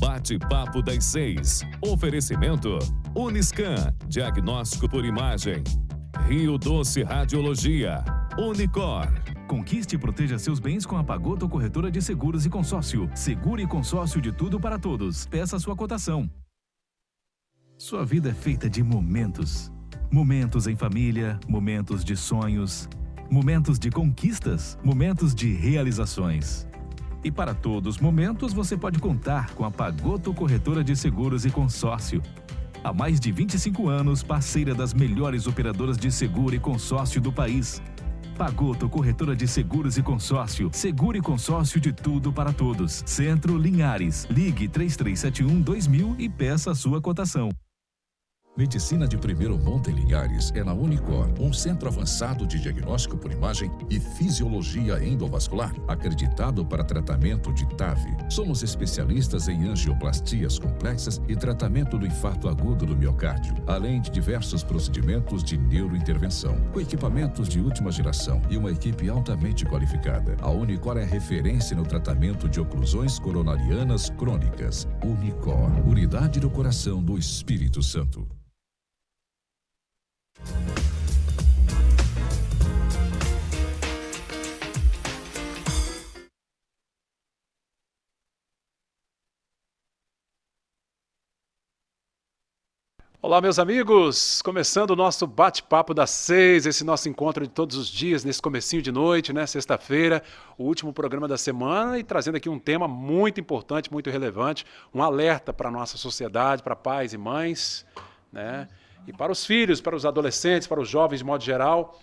Bate-papo das 6. Oferecimento Uniscan, diagnóstico por imagem. Rio Doce Radiologia. Unicor. Conquiste e proteja seus bens com a Pagoto Corretora de Seguros e Consórcio. Seguro e consórcio de tudo para todos. Peça sua cotação. Sua vida é feita de momentos. Momentos em família, momentos de sonhos, momentos de conquistas, momentos de realizações. E para todos os momentos, você pode contar com a Pagoto Corretora de Seguros e Consórcio. Há mais de 25 anos, parceira das melhores operadoras de seguro e consórcio do país. Pagoto Corretora de Seguros e Consórcio. Seguro e consórcio de tudo para todos. Centro Linhares. Ligue 3371-2000 e peça a sua cotação. Medicina de primeiro monte em Linhares é na Unicor, um centro avançado de diagnóstico por imagem e fisiologia endovascular, acreditado para tratamento de TAV. Somos especialistas em angioplastias complexas e tratamento do infarto agudo do miocárdio, além de diversos procedimentos de neurointervenção, com equipamentos de última geração e uma equipe altamente qualificada. A Unicor é referência no tratamento de oclusões coronarianas crônicas. Unicor, unidade do coração do Espírito Santo. Olá, meus amigos! Começando o nosso bate-papo das 6, esse nosso encontro de todos os dias, nesse comecinho de noite, né? Sexta-feira, o último programa da semana e trazendo aqui um tema muito importante, muito relevante, um alerta para a nossa sociedade, para pais e mães, né? E para os filhos, para os adolescentes, para os jovens de modo geral,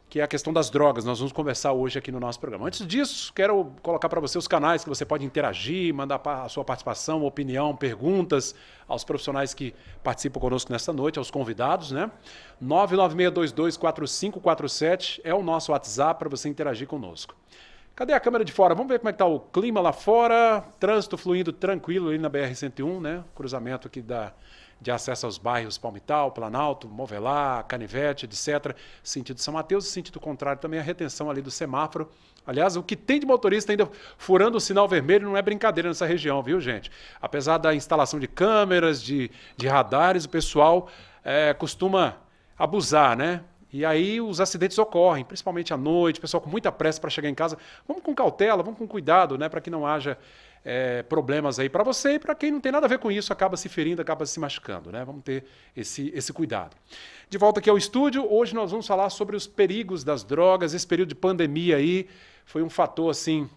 que é a questão das drogas. Nós vamos conversar hoje aqui no nosso programa. Antes disso, quero colocar para você os canais que você pode interagir, mandar a sua participação, opinião, perguntas aos profissionais que participam conosco nesta noite, aos convidados, né? 996224547 é o nosso WhatsApp para você interagir conosco. Cadê a câmera de fora? Vamos ver como é que está o clima lá fora. Trânsito fluindo tranquilo ali na BR-101, né? Cruzamento aqui de acesso aos bairros Palmital, Planalto, Movelá, Canivete, etc. Sentido São Mateus e sentido contrário também a retenção ali do semáforo. Aliás, o que tem de motorista ainda furando o sinal vermelho não é brincadeira nessa região, viu, gente? Apesar da instalação de câmeras, de radares, o pessoal costuma abusar, né? E aí os acidentes ocorrem, principalmente à noite, o pessoal com muita pressa para chegar em casa. Vamos com cautela, vamos com cuidado, né? Para que não haja problemas aí para você e para quem não tem nada a ver com isso, acaba se ferindo, acaba se machucando, né? Vamos ter esse cuidado. De volta aqui ao estúdio, hoje nós vamos falar sobre os perigos das drogas. Esse período de pandemia aí foi um fator, assim,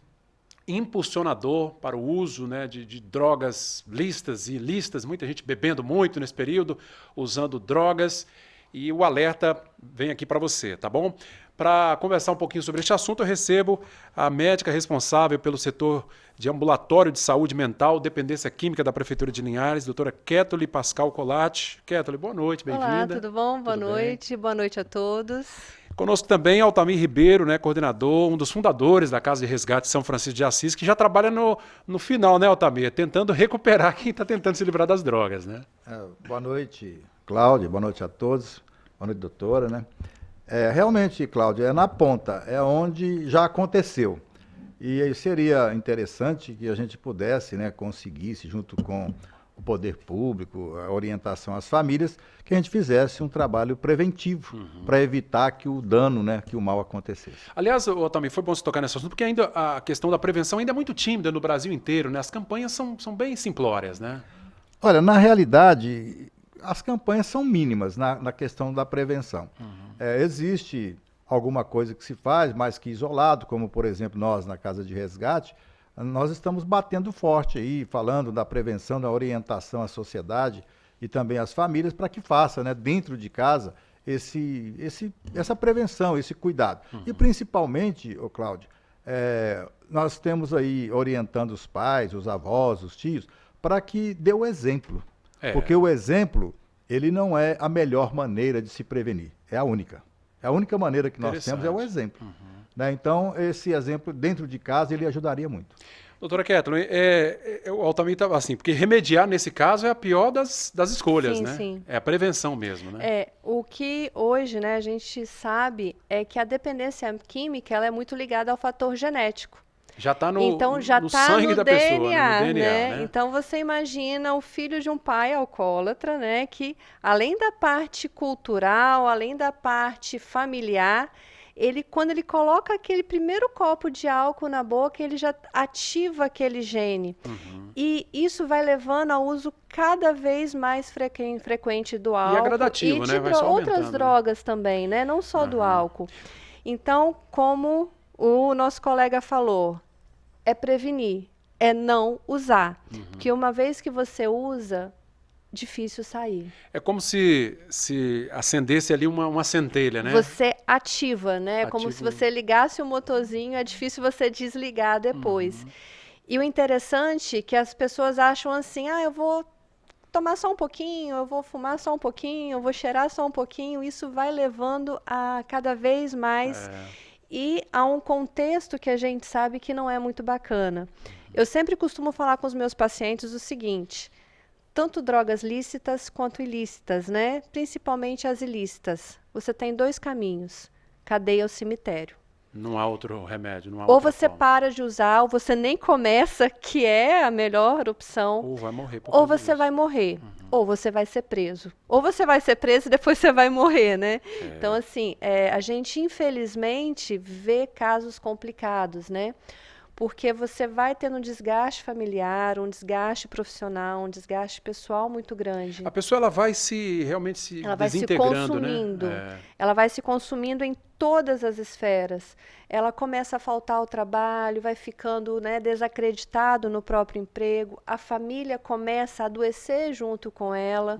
impulsionador para o uso, né, de drogas listas e ilícitas, muita gente bebendo muito nesse período, usando drogas, e o alerta vem aqui para você, tá bom? Para conversar um pouquinho sobre este assunto, eu recebo a médica responsável pelo setor de ambulatório de saúde mental, dependência química da Prefeitura de Linhares, doutora Kétoli Pascal Colatti. Kétoli, boa noite, bem-vinda. Olá, tudo bom? Boa noite, boa noite a todos. Conosco também Altamir Ribeiro, né, coordenador, um dos fundadores da Casa de Resgate São Francisco de Assis, que já trabalha no final, né, Altamir, tentando recuperar quem está tentando se livrar das drogas, né? Boa noite, Cláudio, boa noite a todos, boa noite, doutora, né? Realmente, Cláudio, é na ponta, é onde já aconteceu. E aí seria interessante que a gente pudesse, né, conseguisse, junto com o poder público, a orientação às famílias, que a gente fizesse um trabalho preventivo para evitar que o dano, né, que o mal acontecesse. Aliás, também foi bom você tocar nesse assunto, porque ainda a questão da prevenção ainda é muito tímida no Brasil inteiro, né? As campanhas são bem simplórias, né? Olha, na realidade, as campanhas são mínimas na questão da prevenção. Existe alguma coisa que se faz, mais que isolado, como, por exemplo, nós na Casa de Resgate, nós estamos batendo forte aí, falando da prevenção, da orientação à sociedade e também às famílias para que faça, né, dentro de casa, essa prevenção, esse cuidado. E principalmente, Cláudio, nós temos aí orientando os pais, os avós, os tios, para que dê o exemplo. Porque o exemplo, ele não é a melhor maneira de se prevenir, é a única. É a única maneira que nós temos é o exemplo. Né? Então, esse exemplo dentro de casa, ele ajudaria muito. Doutora Kétoli, o Altamir estava assim, porque remediar nesse caso é a pior das escolhas, sim, né? Sim. É a prevenção mesmo, né? O que hoje, né, a gente sabe é que a dependência química ela é muito ligada ao fator genético. Já está no, então, já no tá sangue no da DNA, pessoa, né? No DNA, né? Então, você imagina o filho de um pai alcoólatra, né? Que, além da parte cultural, além da parte familiar, quando ele coloca aquele primeiro copo de álcool na boca, ele já ativa aquele gene. E isso vai levando ao uso cada vez mais frequente do álcool. E é gradativo, né? Vai só outras aumentando, drogas também, né? Não só do álcool. Então, como o nosso colega falou, é prevenir, é não usar. Porque uma vez que você usa, difícil sair. É como se acendesse ali uma centelha, né? Você ativa, né? Como se você ligasse o motorzinho, é difícil você desligar depois. E o interessante é que as pessoas acham assim, eu vou tomar só um pouquinho, eu vou fumar só um pouquinho, eu vou cheirar só um pouquinho. Isso vai levando a cada vez mais e a um contexto que a gente sabe que não é muito bacana. Eu sempre costumo falar com os meus pacientes o seguinte: tanto drogas lícitas quanto ilícitas, né? Principalmente as ilícitas. Você tem 2 caminhos: cadeia ou cemitério. Não há outro remédio, não há Ou outra você forma. para de usar, ou você nem começa, que é a melhor opção. Ou vai morrer. Ou você vai morrer. Ou você vai ser preso. Ou você vai ser preso e depois você vai morrer, né? Então, assim, a gente, infelizmente, vê casos complicados, né? Porque você vai tendo um desgaste familiar, um desgaste profissional, um desgaste pessoal muito grande. A pessoa ela vai realmente se Ela vai se desintegrando, consumindo. né? Ela vai se consumindo em todas as esferas. Ela começa a faltar ao trabalho, vai ficando, né, desacreditado no próprio emprego. A família começa a adoecer junto com ela.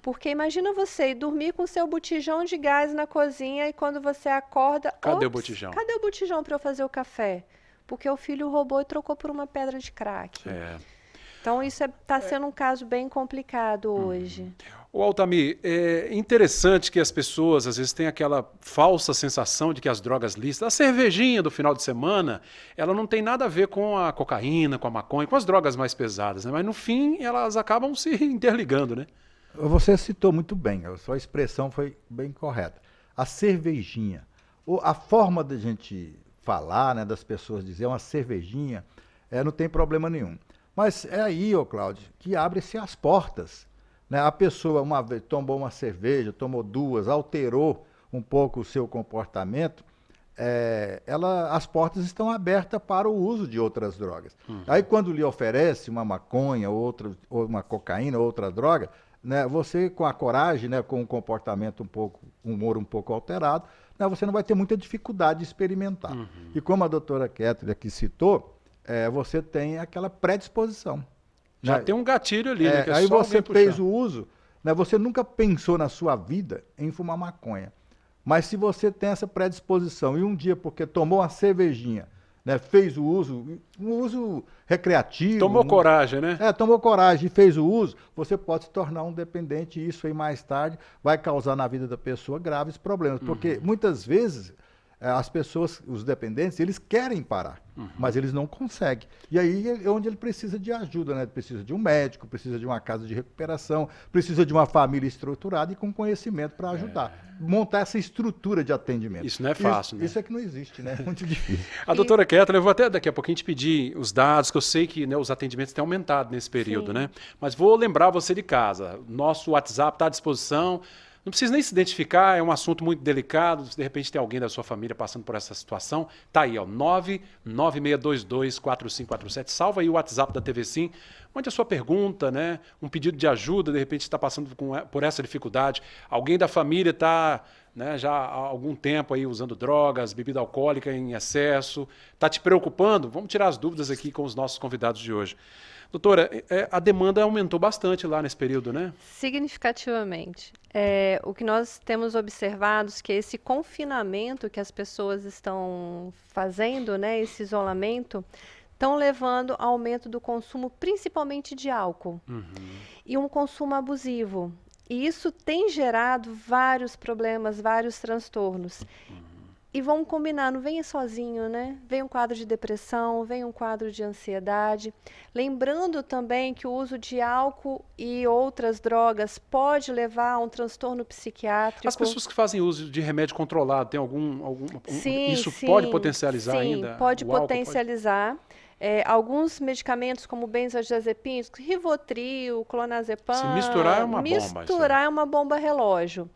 Porque imagina você ir dormir com seu botijão de gás na cozinha e quando você acorda... Cadê o botijão? Cadê o botijão para eu fazer o café? Porque o filho roubou e trocou por uma pedra de crack. Então, isso está sendo um caso bem complicado hoje. Ô, Altamir, é interessante que as pessoas, às vezes, têm aquela falsa sensação de que as drogas lícitas, a cervejinha do final de semana, ela não tem nada a ver com a cocaína, com a maconha, com as drogas mais pesadas, né? Mas, no fim, elas acabam se interligando, né? Você citou muito bem, a sua expressão foi bem correta. A cervejinha, a forma da gente falar, né, das pessoas dizer uma cervejinha, não tem problema nenhum. Mas é aí, Cláudio, que abre-se as portas. Né? A pessoa uma vez tomou uma cerveja, tomou 2, alterou um pouco o seu comportamento, as portas estão abertas para o uso de outras drogas. Aí quando lhe oferece uma maconha, ou uma cocaína, outra droga, né, você com a coragem, né, com um comportamento um humor um pouco alterado, né, você não vai ter muita dificuldade de experimentar. E como a doutora Kathleen aqui citou, você tem aquela predisposição. Já né? tem um gatilho ali, né? Que Aí só você alguém fez puxar. o uso, né, você nunca pensou na sua vida em fumar maconha. Mas se você tem essa predisposição e um dia, porque tomou uma cervejinha, né, fez o uso recreativo... Tomou coragem, né? Tomou coragem e fez o uso, você pode se tornar um dependente e isso aí mais tarde vai causar na vida da pessoa graves problemas. Porque muitas vezes as pessoas, os dependentes, eles querem parar, mas eles não conseguem. E aí é onde ele precisa de ajuda, né? Ele precisa de um médico, precisa de uma casa de recuperação, precisa de uma família estruturada e com conhecimento para ajudar. Montar essa estrutura de atendimento. Isso não é fácil, né? Isso é que não existe, né? É muito difícil. A doutora Kathleen, eu vou até daqui a pouquinho te pedir os dados, que eu sei que, né, os atendimentos têm aumentado nesse período, né? Mas vou lembrar você de casa. Nosso WhatsApp está à disposição. Não precisa nem se identificar, é um assunto muito delicado. Se de repente tem alguém da sua família passando por essa situação, tá aí, ó, 996224547. Salva aí o WhatsApp da TV Sim. Mande a sua pergunta, né? Um pedido de ajuda, de repente está passando por essa dificuldade. Alguém da família está, né, já há algum tempo aí usando drogas, bebida alcoólica em excesso. Está te preocupando? Vamos tirar as dúvidas aqui com os nossos convidados de hoje. Doutora, a demanda aumentou bastante lá nesse período, né? Significativamente. O que nós temos observado é que esse confinamento que as pessoas estão fazendo, né, esse isolamento, estão levando ao aumento do consumo, principalmente de álcool, e um consumo abusivo. E isso tem gerado vários problemas, vários transtornos. E vamos combinar, não venha sozinho, né? Vem um quadro de depressão, vem um quadro de ansiedade. Lembrando também que o uso de álcool e outras drogas pode levar a um transtorno psiquiátrico. As pessoas que fazem uso de remédio controlado, tem Sim, isso sim, pode potencializar sim, ainda? Pode potencializar. Alguns medicamentos como benzodiazepínicos, Rivotril, clonazepam. Se misturar é uma bomba. Misturar é uma bomba relógio.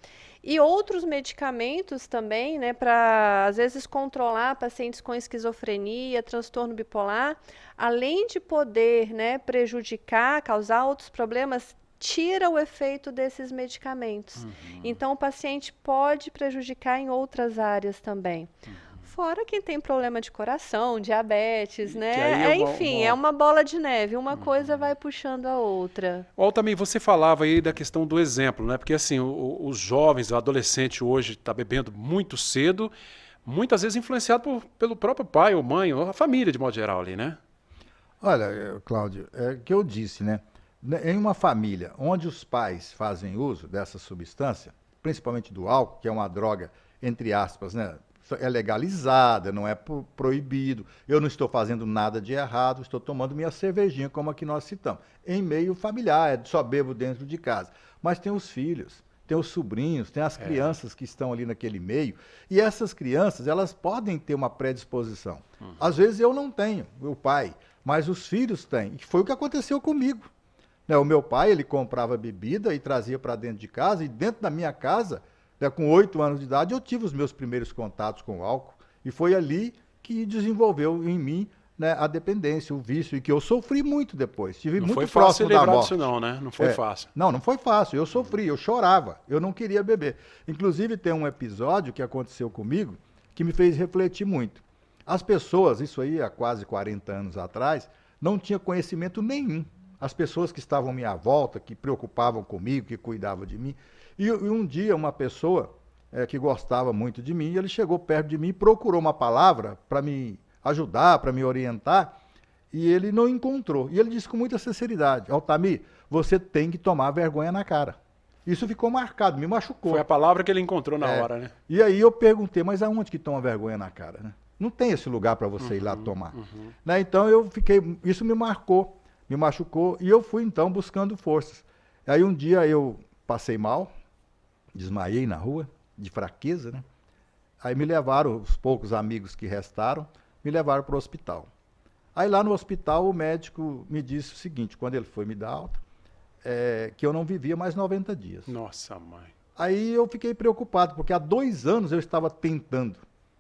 E outros medicamentos também, né, para às vezes controlar pacientes com esquizofrenia, transtorno bipolar, além de poder, né, prejudicar, causar outros problemas, tira o efeito desses medicamentos. Então o paciente pode prejudicar em outras áreas também. Fora quem tem problema de coração, diabetes, né? Enfim, é uma bola de neve. Uma coisa vai puxando a outra. Também você falava aí da questão do exemplo, né? Porque assim, os jovens, o adolescente hoje está bebendo muito cedo, muitas vezes influenciado pelo próprio pai ou mãe, ou a família de modo geral ali, né? Olha, Cláudio, é o que eu disse, né? Em uma família onde os pais fazem uso dessa substância, principalmente do álcool, que é uma droga, entre aspas, né? É legalizada, não é proibido, eu não estou fazendo nada de errado, estou tomando minha cervejinha, como aqui nós citamos. Em meio familiar, só bebo dentro de casa. Mas tem os filhos, tem os sobrinhos, tem as crianças que estão ali naquele meio, e essas crianças, elas podem ter uma predisposição. Às vezes eu não tenho, o pai, mas os filhos têm, e foi o que aconteceu comigo. O meu pai, ele comprava bebida e trazia para dentro de casa, e dentro da minha casa, com 8 anos de idade, eu tive os meus primeiros contatos com o álcool e foi ali que desenvolveu em mim, né, a dependência, o vício, e que eu sofri muito depois. Tive não muito foi próximo fácil da morte. Disso não, né? Não foi fácil. Não foi fácil. Eu sofri, eu chorava, eu não queria beber. Inclusive tem um episódio que aconteceu comigo que me fez refletir muito. As pessoas, isso aí há quase 40 anos atrás, não tinha conhecimento nenhum. As pessoas que estavam à minha volta, que preocupavam comigo, que cuidavam de mim. E um dia uma pessoa que gostava muito de mim, ele chegou perto de mim e procurou uma palavra para me ajudar, para me orientar, e ele não encontrou. E ele disse com muita sinceridade: Altamir, você tem que tomar vergonha na cara. Isso ficou marcado, me machucou. Foi a palavra que ele encontrou na hora, né? E aí eu perguntei, mas aonde que toma vergonha na cara, né? Não tem esse lugar para você ir lá tomar. Né? Então isso me marcou, me machucou, e eu fui então buscando forças. Aí um dia eu passei mal, desmaiei na rua, de fraqueza, né? Aí me levaram, os poucos amigos que restaram, me levaram para o hospital. Aí lá no hospital o médico me disse o seguinte, quando ele foi me dar alta, que eu não vivia mais 90 dias. Nossa, mãe. Aí eu fiquei preocupado, porque há 2 anos eu estava tentando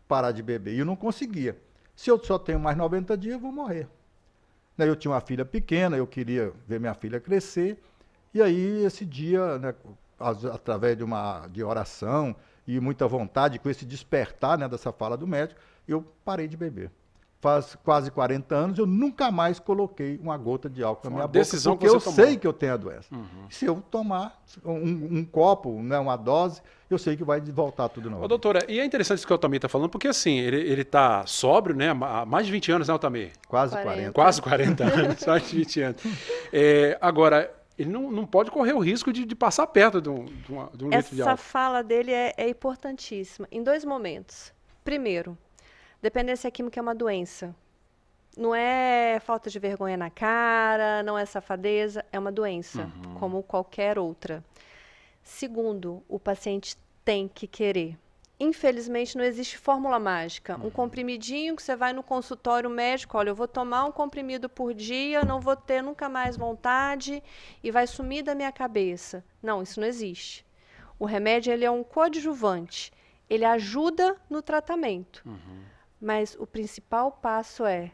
parar de beber e eu não conseguia. Se eu só tenho mais 90 dias, eu vou morrer. Eu tinha uma filha pequena, eu queria ver minha filha crescer, e aí esse dia, né, através de oração e muita vontade, com esse despertar, né, dessa fala do médico, eu parei de beber. Faz quase 40 anos, eu nunca mais coloquei uma gota de álcool na minha boca, porque eu sei que eu tenho a doença. Se eu tomar um copo, né, uma dose, eu sei que vai voltar tudo novo. Doutora, e é interessante isso que o Altamir está falando, porque assim, ele está sóbrio, né, há mais de 20 anos, né, Altamir? Quase 40. Quase 40 anos, mais de 20 anos. Agora, ele não pode correr o risco de passar perto de um litro de álcool. Essa fala dele é importantíssima, em 2 momentos. Primeiro, dependência química é uma doença. Não é falta de vergonha na cara, não é safadeza, é uma doença, como qualquer outra. Segundo, o paciente tem que querer. Infelizmente, não existe fórmula mágica. Um comprimidinho que você vai no consultório médico, olha, eu vou tomar um comprimido por dia, não vou ter nunca mais vontade e vai sumir da minha cabeça. Não, isso não existe. O remédio, ele é um coadjuvante. Ele ajuda no tratamento. Mas o principal passo é: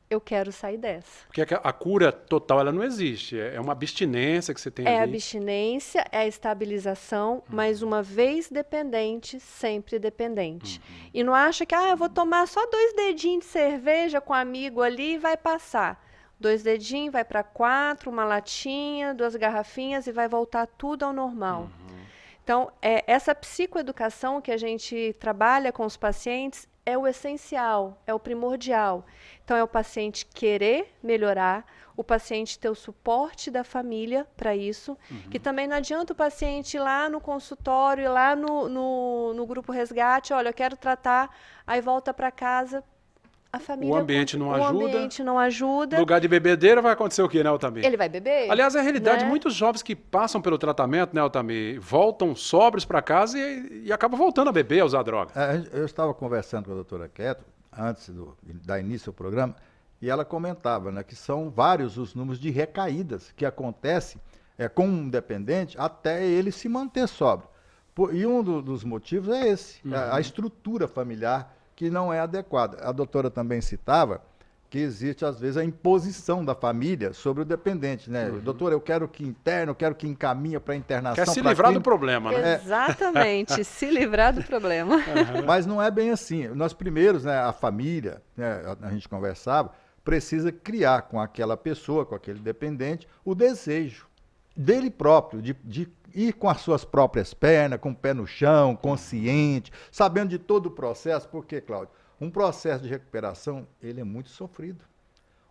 eu quero sair dessa. Porque a cura total, ela não existe. É uma abstinência que você tem ali. É a abstinência, é a estabilização, mas uma vez dependente, sempre dependente. E não acha que, eu vou tomar só 2 dedinhos de cerveja com um amigo ali e vai passar. 2 dedinhos, vai para 4, uma latinha, 2 garrafinhas e vai voltar tudo ao normal. Então, essa psicoeducação que a gente trabalha com os pacientes é o essencial, é o primordial. Então, é o paciente querer melhorar, o paciente ter o suporte da família para isso, que também não adianta o paciente ir lá no consultório, ir lá no grupo resgate, olha, eu quero tratar, aí volta para casa, a família... O ambiente não ajuda. O ambiente não ajuda. No lugar de bebedeira vai acontecer o quê, né, Altamir? Ele vai beber. Aliás, é a realidade, né? Muitos jovens que passam pelo tratamento, né, Altamir, voltam sóbrios para casa e acabam voltando a beber, a usar droga. Eu estava conversando com a doutora Keto, antes da início do programa, e ela comentava, né, que são vários os números de recaídas que acontecem com um dependente até ele se manter sóbrio. E um dos motivos é esse, a estrutura familiar que não é adequada. A doutora também citava que existe, às vezes, a imposição da família sobre o dependente, né? Doutor, eu quero que interne, eu quero que encaminhe para internação. Quer se livrar do problema, né? Exatamente, se livrar do problema. Mas não é bem assim. Nós primeiros, né, a família, né, a gente conversava, precisa criar com aquela pessoa, com aquele dependente, o desejo dele próprio, de ir com as suas próprias pernas, com o pé no chão, consciente, sabendo de todo o processo, porque, Cláudio, um processo de recuperação, ele é muito sofrido.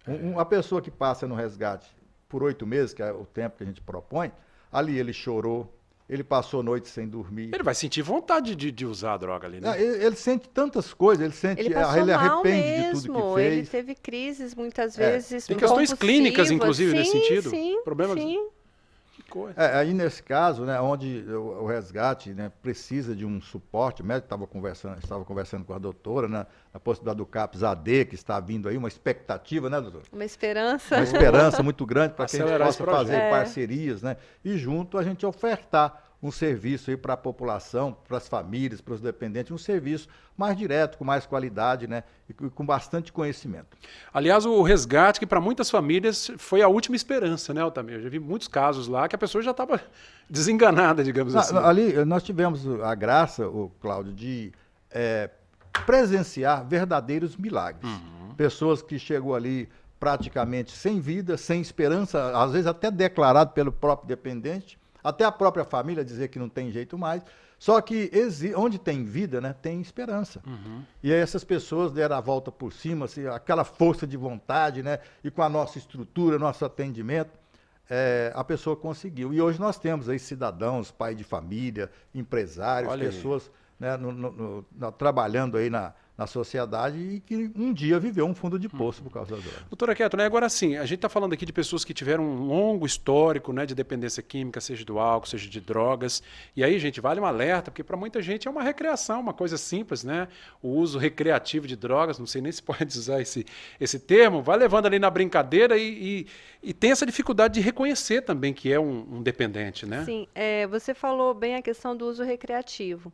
Uma pessoa que passa no resgate por 8 meses, que é o tempo que a gente propõe, ali ele chorou, ele passou noite sem dormir. Ele vai sentir vontade de usar a droga ali, né? Ele sente tantas coisas, ele arrepende de tudo que fez. Ele teve crises muitas vezes. Tem questões clínicas, inclusive, nesse sentido. Sim, Problemas. sim. Aí nesse caso, né, onde o resgate, né, precisa de um suporte, o médico estava conversando com a doutora, né, a possibilidade do CAPS AD, que está vindo aí, uma expectativa, né, doutor? Uma esperança. Uma esperança muito grande para que a gente possa fazer projeto. parcerias, né, e junto a gente ofertar um serviço aí para a população, para as famílias, para os dependentes, um serviço mais direto, com mais qualidade, né, e com bastante conhecimento. Aliás, o resgate, que para muitas famílias foi a última esperança, né, Altamir? Eu já vi muitos casos lá que a pessoa já estava desenganada, digamos assim. Ali nós tivemos a graça, Cláudio, de presenciar verdadeiros milagres. Pessoas que chegou ali praticamente sem vida, sem esperança, às vezes até declarado pelo próprio dependente, até a própria família dizer que não tem jeito mais. Só que onde tem vida, né, tem esperança. E aí essas pessoas deram a volta por cima, assim, aquela força de vontade, né, e com a nossa estrutura, nosso atendimento, a pessoa conseguiu. E hoje nós temos aí cidadãos, pai de família, empresários, pessoas, né, trabalhando aí na sociedade e que um dia viveu um fundo de poço por causa da droga. Doutora Keto, né, agora sim, a gente está falando aqui de pessoas que tiveram um longo histórico, né, de dependência química, seja do álcool, seja de drogas. E aí, gente, vale um alerta, porque para muita gente é uma recreação, uma coisa simples, né? O uso recreativo de drogas, não sei nem se pode usar esse termo, vai levando ali na brincadeira e tem essa dificuldade de reconhecer também que é um dependente, né? Sim, você falou bem a questão do uso recreativo.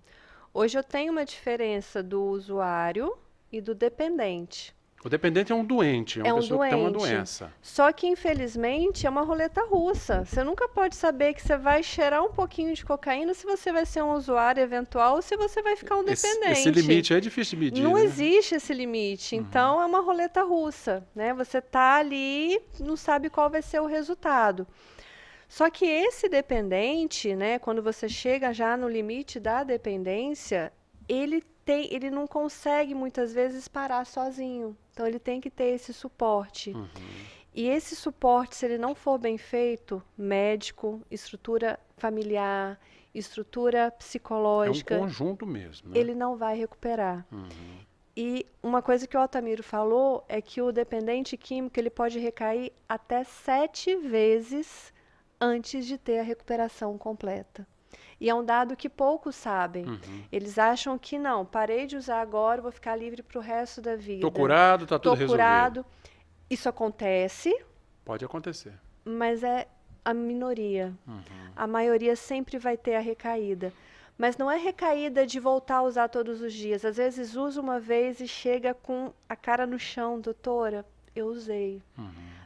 Hoje eu tenho uma diferença do usuário e do dependente. O dependente é um doente, é uma pessoa que tem uma doença. Só que, infelizmente, é uma roleta russa. Você nunca pode saber que você vai cheirar um pouquinho de cocaína se você vai ser um usuário eventual ou se você vai ficar um dependente. Esse limite é difícil de medir. Não né? existe esse limite. Então, é uma roleta russa, né? Você está ali, não sabe qual vai ser o resultado. Só que esse dependente, né, quando você chega já no limite da dependência, ele não consegue muitas vezes parar sozinho. Então ele tem que ter esse suporte. E esse suporte, se ele não for bem feito, médico, estrutura familiar, estrutura psicológica, é um conjunto mesmo, né? Ele não vai recuperar. E uma coisa que o Altamiro falou é que o dependente químico ele pode recair até 7 vezes antes de ter a recuperação completa. E é um dado que poucos sabem. Eles acham que não, parei de usar agora, vou ficar livre para o resto da vida. Estou curado, está tudo resolvido. Isso acontece. Pode acontecer. Mas é a minoria. A maioria sempre vai ter a recaída. Mas não é recaída de voltar a usar todos os dias. Às vezes usa uma vez e chega com a cara no chão, doutora, eu usei.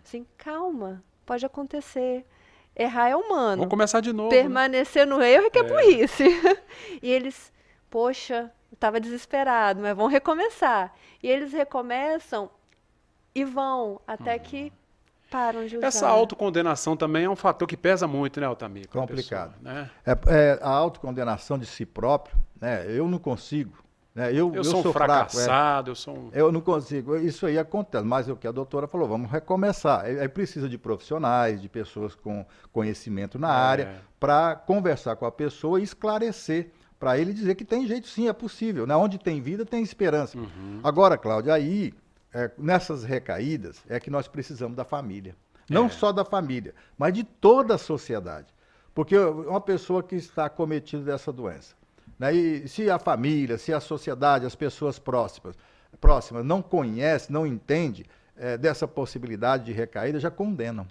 Assim, calma, pode acontecer. Errar é humano. Vamos começar de novo. Permanecer no erro é que é burrice. E eles, poxa, estava desesperado, mas vão recomeçar. E eles recomeçam e vão até que param de usar. Essa autocondenação também é um fator que pesa muito, né, Altamir? Complicado. Pessoa, né? A autocondenação de si próprio, né? Eu não consigo, Né? Eu sou um fracassado, Eu não consigo. Isso aí acontece, mas o que a doutora falou, vamos recomeçar. Aí precisa de profissionais, de pessoas com conhecimento na área, para conversar com a pessoa e esclarecer, para ele dizer que tem jeito sim, é possível. Né? Onde tem vida, tem esperança. Agora, Cláudia, aí, nessas recaídas, é que nós precisamos da família. Não só da família, mas de toda a sociedade. Porque uma pessoa que está acometida dessa doença, né? E se a família, se a sociedade, as pessoas próximas não conhecem, não entendem dessa possibilidade de recaída, já condenam.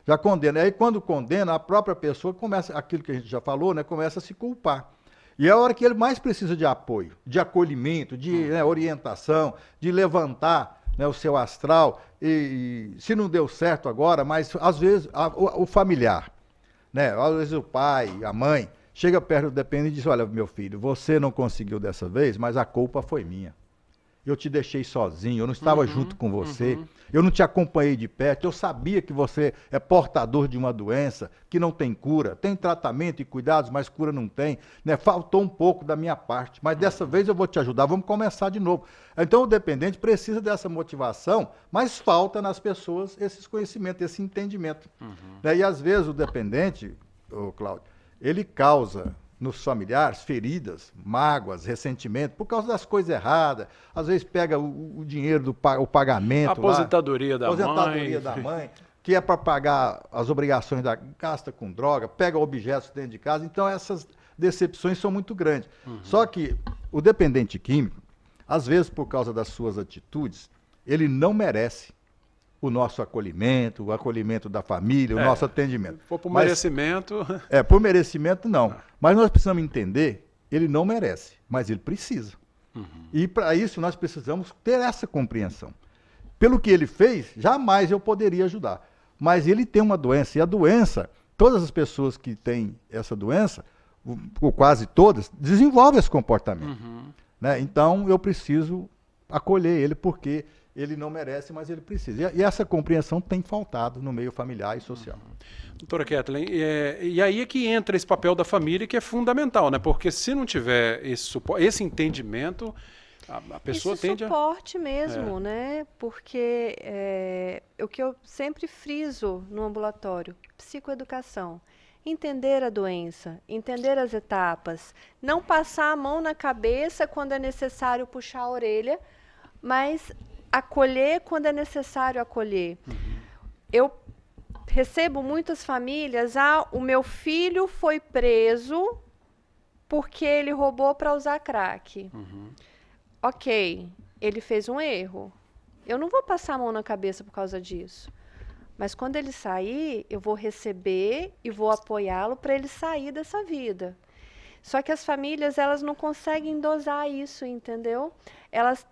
Já condenam. E aí, quando condena, a própria pessoa começa, aquilo que a gente já falou, né, começa a se culpar. E é a hora que ele mais precisa de apoio, de acolhimento, de orientação, de levantar, né, o seu astral. E se não deu certo agora, mas às vezes o familiar, né, às vezes o pai, a mãe, chega perto do dependente e diz, olha, meu filho, você não conseguiu dessa vez, mas a culpa foi minha. Eu te deixei sozinho, eu não estava junto com você, eu não te acompanhei de perto, eu sabia que você é portador de uma doença que não tem cura, tem tratamento e cuidados, mas cura não tem, né? Faltou um pouco da minha parte, mas dessa vez eu vou te ajudar, vamos começar de novo. Então o dependente precisa dessa motivação, mas falta nas pessoas esses conhecimentos, esse entendimento. Né? E às vezes o dependente, Cláudio, ele causa nos familiares feridas, mágoas, ressentimento, por causa das coisas erradas. Às vezes pega o dinheiro o pagamento. A aposentadoria da mãe, que é para pagar as obrigações gasta com droga, pega objetos dentro de casa. Então essas decepções são muito grandes. Só que o dependente químico, às vezes por causa das suas atitudes, ele não merece o nosso acolhimento, o acolhimento da família, o nosso atendimento. For por merecimento... por merecimento não. Mas nós precisamos entender, ele não merece, mas ele precisa. E para isso nós precisamos ter essa compreensão. Pelo que ele fez, jamais eu poderia ajudar. Mas ele tem uma doença, e a doença, todas as pessoas que têm essa doença, ou quase todas, desenvolvem esse comportamento. Né? Então eu preciso acolher ele, porque ele não merece, mas ele precisa. E essa compreensão tem faltado no meio familiar e social. Doutora Kathleen, e aí é que entra esse papel da família, que é fundamental, né? Porque se não tiver esse entendimento, a pessoa tende a... suporte mesmo, né? Porque o que eu sempre friso no ambulatório, psicoeducação. Entender a doença, entender as etapas, não passar a mão na cabeça quando é necessário puxar a orelha, mas acolher quando é necessário acolher. Eu recebo muitas famílias, o meu filho foi preso porque ele roubou para usar crack. Ok, ele fez um erro. Eu não vou passar a mão na cabeça por causa disso. Mas quando ele sair, eu vou receber e vou apoiá-lo para ele sair dessa vida. Só que as famílias, elas não conseguem dosar isso, entendeu? Elas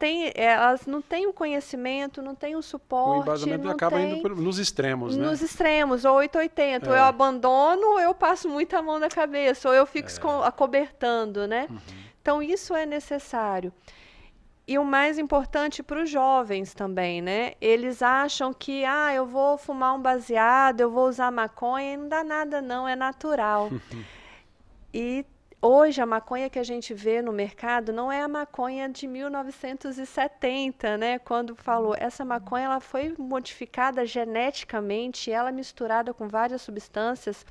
não têm o conhecimento, não têm o suporte. O embasamento acaba indo nos extremos, né? Nos extremos, ou 880. Ou eu abandono, ou eu passo muita mão na cabeça, ou eu fico acobertando, né? Então, isso é necessário. E o mais importante para os jovens também, né? Eles acham que, eu vou fumar um baseado, eu vou usar maconha, e não dá nada não, é natural. E hoje a maconha que a gente vê no mercado não é a maconha de 1970, né? Quando falou, essa maconha ela foi modificada geneticamente, ela misturada com várias substâncias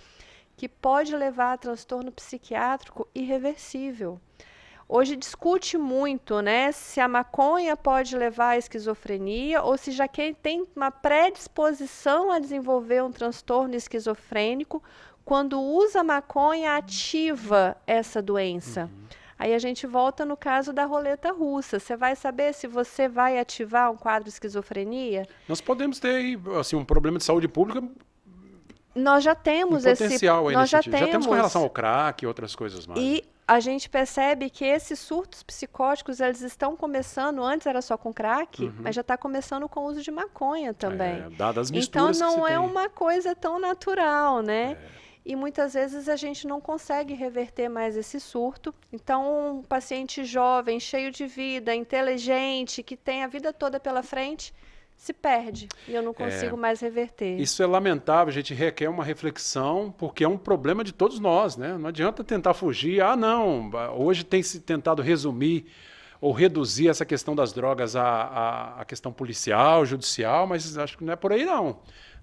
que pode levar a transtorno psiquiátrico irreversível. Hoje discute muito, né, se a maconha pode levar à esquizofrenia ou se já quem tem uma predisposição a desenvolver um transtorno esquizofrênico, quando usa maconha, ativa essa doença. Aí a gente volta no caso da roleta russa. Você vai saber se você vai ativar um quadro de esquizofrenia? Nós podemos ter assim, um problema de saúde pública. Nós já temos potencial aí nós já temos com relação ao crack e outras coisas mais. E a gente percebe que esses surtos psicóticos, eles estão começando, antes era só com crack, mas já está começando com o uso de maconha também. Dadas as então misturas não que é tem. uma coisa tão natural, né? E muitas vezes a gente não consegue reverter mais esse surto. Então, um paciente jovem, cheio de vida, inteligente, que tem a vida toda pela frente, se perde. E eu não consigo mais reverter. Isso é lamentável, a gente requer uma reflexão, porque é um problema de todos nós, né? Não adianta tentar fugir. Não, hoje tem se tentado resumir ou reduzir essa questão das drogas à questão policial, judicial, mas acho que não é por aí não.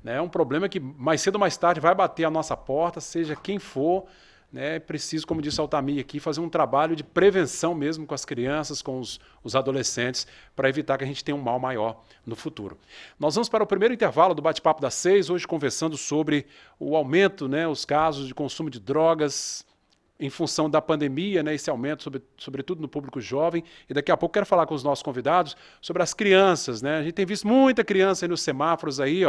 É um problema que mais cedo ou mais tarde vai bater a nossa porta, seja quem for. É preciso, como disse o Altamir aqui, fazer um trabalho de prevenção mesmo com as crianças, com os adolescentes, para evitar que a gente tenha um mal maior no futuro. Nós vamos para o primeiro intervalo do Bate-Papo das 6, hoje conversando sobre o aumento, os casos de consumo de drogas em função da pandemia, esse aumento, sobretudo no público jovem. E daqui a pouco quero falar com os nossos convidados sobre as crianças. A gente tem visto muita criança aí nos semáforos aí,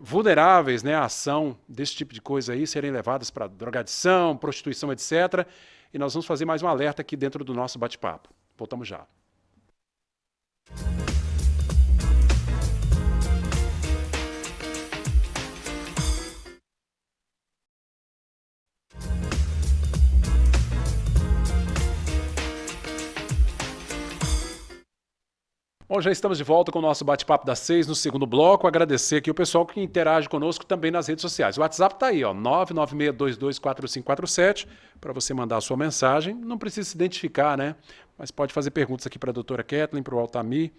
vulneráveis à ação desse tipo de coisa aí, serem levadas para drogadição, prostituição, etc. E nós vamos fazer mais um alerta aqui dentro do nosso bate-papo. Voltamos já. Bom, já estamos de volta com o nosso Bate-Papo das 6 no segundo bloco. Agradecer aqui o pessoal que interage conosco também nas redes sociais. O WhatsApp está aí, 996224547, para você mandar a sua mensagem. Não precisa se identificar, mas pode fazer perguntas aqui para a doutora Kathleen, para o Altamir,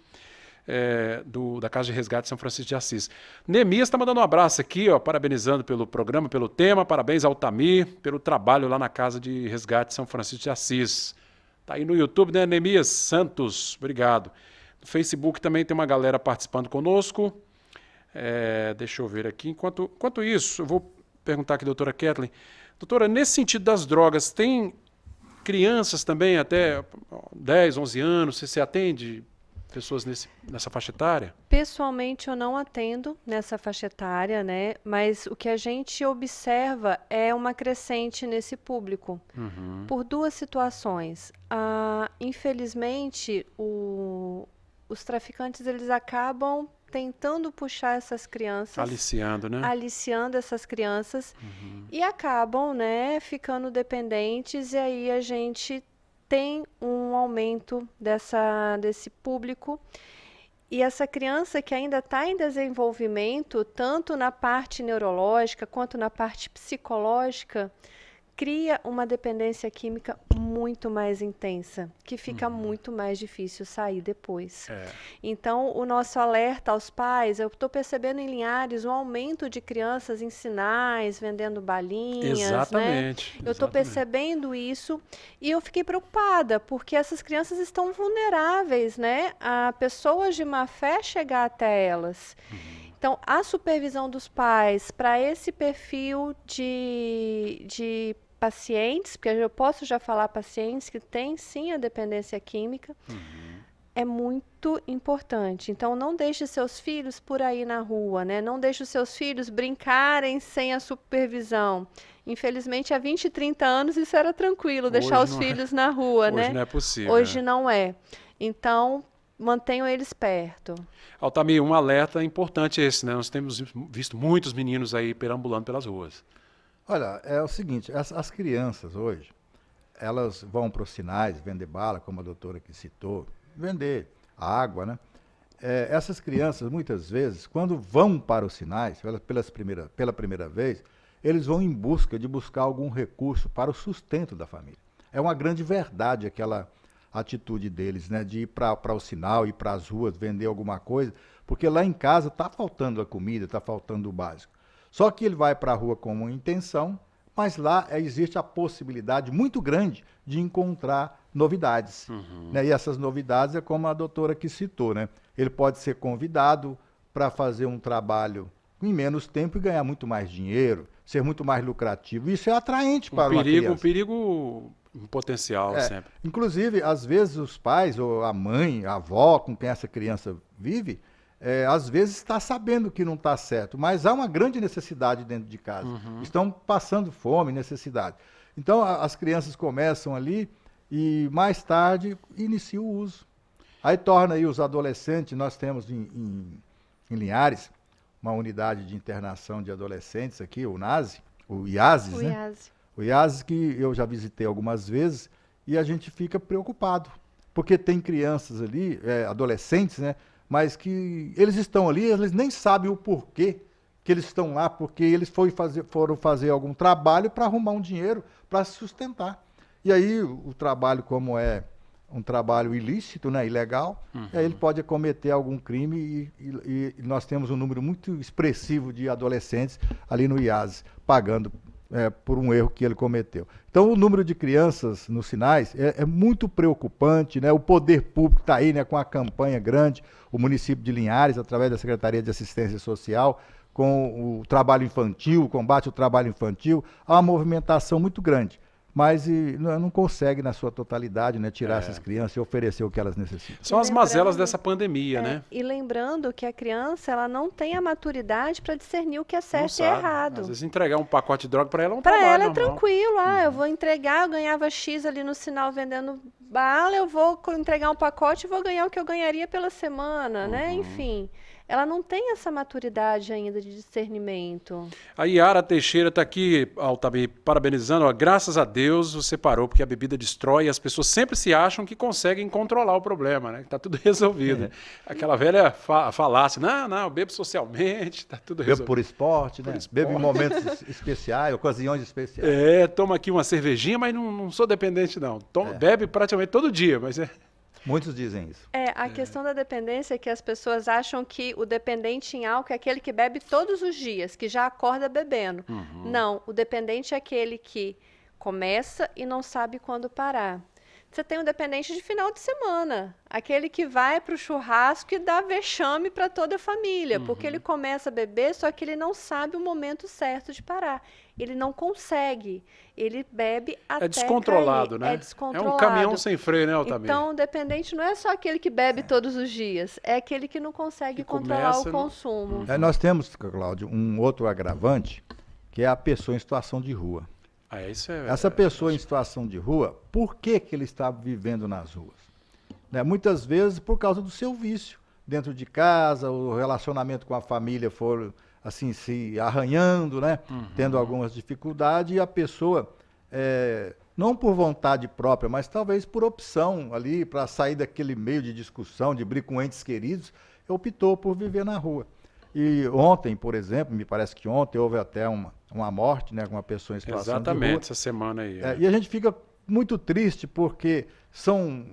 da Casa de Resgate São Francisco de Assis. Neemias está mandando um abraço aqui, parabenizando pelo programa, pelo tema. Parabéns, Altamir, pelo trabalho lá na Casa de Resgate São Francisco de Assis. Está aí no YouTube, Neemias Santos? Obrigado. No Facebook também tem uma galera participando conosco. Deixa eu ver aqui. Enquanto isso, eu vou perguntar aqui à doutora Kathleen. Doutora, nesse sentido das drogas, tem crianças também até 10, 11 anos? Você atende pessoas nessa faixa etária? Pessoalmente, eu não atendo nessa faixa etária, mas o que a gente observa é uma crescente nesse público. Por duas situações. Infelizmente, os traficantes, eles acabam tentando puxar essas crianças. Aliciando essas crianças. E acabam, ficando dependentes. E aí a gente tem um aumento desse público. E essa criança que ainda está em desenvolvimento, tanto na parte neurológica quanto na parte psicológica, cria uma dependência química muito mais intensa, que fica muito mais difícil sair depois. Então, o nosso alerta aos pais, eu estou percebendo em Linhares um aumento de crianças em sinais, vendendo balinhas. Exatamente. Eu estou percebendo isso e eu fiquei preocupada, porque essas crianças estão vulneráveis, a pessoas de má fé chegar até elas. Então, a supervisão dos pais para esse perfil de pacientes, porque eu posso já falar pacientes que têm sim a dependência química, é muito importante. Então, não deixe seus filhos por aí na rua, não deixe os seus filhos brincarem sem a supervisão. Infelizmente, há 20, 30 anos isso era tranquilo, deixar os filhos na rua, Hoje não é possível. Hoje não é. Então, mantenham eles perto. Altamir, um alerta importante esse, Nós temos visto muitos meninos aí perambulando pelas ruas. Olha, é o seguinte, as crianças hoje, elas vão para os sinais, vender bala, como a doutora aqui citou, vender água, essas crianças, muitas vezes, quando vão para os sinais, pela primeira vez, eles vão em busca de buscar algum recurso para o sustento da família. É uma grande verdade aquela atitude deles, de ir para o sinal, ir para as ruas, vender alguma coisa, porque lá em casa está faltando a comida, está faltando o básico. Só que ele vai para a rua com uma intenção, mas lá existe a possibilidade muito grande de encontrar novidades. E essas novidades é como a doutora que citou, Ele pode ser convidado para fazer um trabalho em menos tempo e ganhar muito mais dinheiro, ser muito mais lucrativo. Isso é atraente para uma criança. Um perigo em potencial sempre. Inclusive, às vezes os pais, ou a mãe, a avó com quem essa criança vive, às vezes está sabendo que não está certo, mas há uma grande necessidade dentro de casa. Estão passando fome, necessidade. Então, as crianças começam ali e mais tarde iniciam o uso. Aí torna aí os adolescentes, nós temos em Linhares uma unidade de internação de adolescentes aqui, o IASES, O IASES que eu já visitei algumas vezes e a gente fica preocupado, porque tem crianças ali, adolescentes, mas que eles estão ali, eles nem sabem o porquê que eles estão lá, porque eles foram fazer algum trabalho para arrumar um dinheiro para se sustentar. E aí o trabalho, como é um trabalho ilícito, né, ilegal, aí ele pode cometer algum crime e nós temos um número muito expressivo de adolescentes ali no IASES pagando por um erro que ele cometeu. Então, o número de crianças nos sinais é muito preocupante, né? O poder público está aí, né, com a campanha grande, o município de Linhares, através da Secretaria de Assistência Social, com o trabalho infantil, o combate ao trabalho infantil, há uma movimentação muito grande. Mas não consegue, na sua totalidade, né, tirar essas crianças e oferecer o que elas necessitam. São as mazelas dessa pandemia, né? E lembrando que a criança, ela não tem a maturidade para discernir o que é certo e errado. Às vezes entregar um pacote de droga para ela é um trabalho trabalho normal. Para ela é tranquilo. Eu vou entregar, eu ganhava X ali no sinal vendendo bala, eu vou entregar um pacote e vou ganhar o que eu ganharia pela semana, né? Enfim. Ela não tem essa maturidade ainda de discernimento. A Yara Teixeira está aqui, Altamir, parabenizando. Ó, graças a Deus você parou, porque a bebida destrói e as pessoas sempre se acham que conseguem controlar o problema, né? Está tudo resolvido. Aquela velha falácia, não, eu bebo socialmente, está tudo resolvido. Bebo por esporte, né? Bebo em momentos especiais, ocasiões especiais. Toma aqui uma cervejinha, mas não sou dependente, não. Bebe praticamente todo dia, mas Muitos dizem isso. A questão da dependência é que as pessoas acham que o dependente em álcool é aquele que bebe todos os dias, que já acorda bebendo. Não, o dependente é aquele que começa e não sabe quando parar. Você tem um dependente de final de semana, aquele que vai para o churrasco e dá vexame para toda a família, porque ele começa a beber, só que ele não sabe o momento certo de parar. Ele não consegue, ele bebe até descontrolado, cair. né? É descontrolado. É um caminhão sem freio, né, Altamir? Então, o dependente não é só aquele que bebe todos os dias, é aquele que não consegue controlar o consumo. Nós temos, Cláudio, um outro agravante, que é a pessoa em situação de rua. Essa pessoa em situação de rua, por que ele está vivendo nas ruas? Muitas vezes por causa do seu vício. Dentro de casa, o relacionamento com a família for assim, se arranhando, né? Tendo algumas dificuldades, e a pessoa, não por vontade própria, mas talvez por opção ali, para sair daquele meio de discussão, de briga com entes queridos, optou por viver na rua. E ontem, por exemplo, me parece que ontem houve até uma morte, né, com uma pessoa em situação de rua. Exatamente, essa semana aí. E a gente fica muito triste porque são